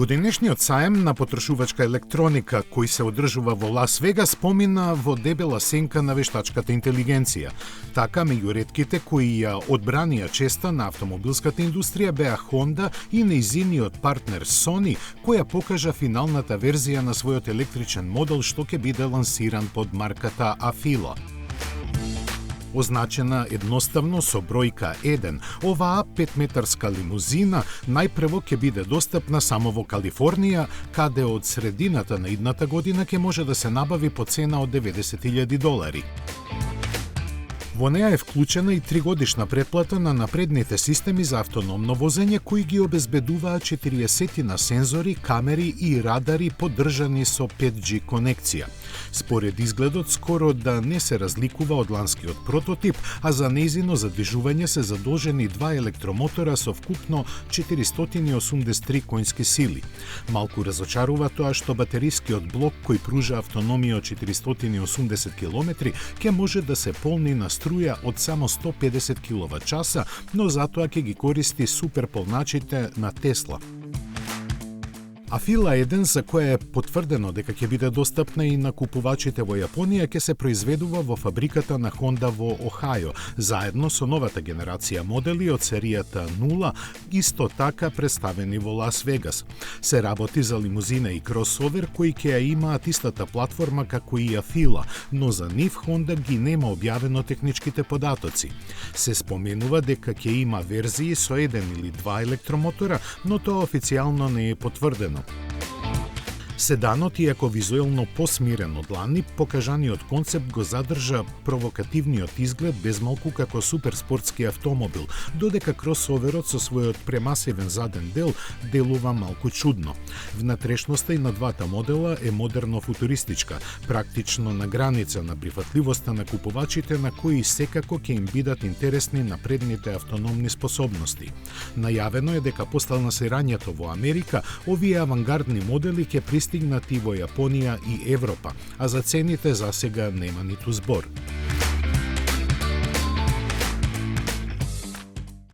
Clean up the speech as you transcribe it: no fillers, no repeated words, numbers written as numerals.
Годинешниот саем на потрошувачка електроника кој се одржува во Лас Вегас помина во дебела сенка на вештачката интелигенција. Така, меѓу ретките кои ја одбранија честа на автомобилската индустрија беа Honda и нејзиниот партнер Sony, која покажа финалната верзија на својот електричен модел што ќе биде лансиран под марката Afeela. Означена едноставно со бројка 1, оваа 5-метарска лимузина најпрво ќе биде достапна само во Калифорнија, каде од средината на идната година ќе може да се набави по цена од $90,000. Во неа е вклучена и 3-годишна претплата на напредните системи за автономно возење кои ги обезбедуваат 40 сензори, камери и радари поддржани со 5G конекција. Според изгледот скоро да не се разликува од ланскиот прототип, а за нејзино задвижување се задолжени два електромотора со вкупно 483 конски сили. Малку разочарува тоа што батерискиот блок кој пружа автономија од 480 км ќе може да се полни на струја од само 150 кWh, но затоа ќе ги користи суперполначите на Тесла. Afeela 1, за која е потврдено дека ќе биде достапна и на купувачите во Јапонија, ќе се произведува во фабриката на Honda во Охајо, заедно со новата генерација модели од серијата 0, исто така представени во Лас Вегас. Се работи за лимузина и кросовер кои ќе ја имаат истата платформа како и Afeela, но за нив Honda ги нема објавено техничките податоци. Се споменува дека ќе има верзии со 1 или 2 електромотора, но тоа официјално не е потврдено. Седанот, иако визуелно посмирен од лани, покажаниот концепт го задржа провокативниот изглед безмалку како суперспортски автомобил, додека кросоверот со својот премасивен заден дел делува малку чудно. Внатрешноста и на двата модела е модерно-футуристичка, практично на граница на прифатливоста на купувачите на кои секако ќе им бидат интересни напредните автономни способности. Најавено е дека после лансирањето во Америка, овие авангардни модели ќе пристигнати во Јапонија и Европа, а за цените засега нема ниту збор.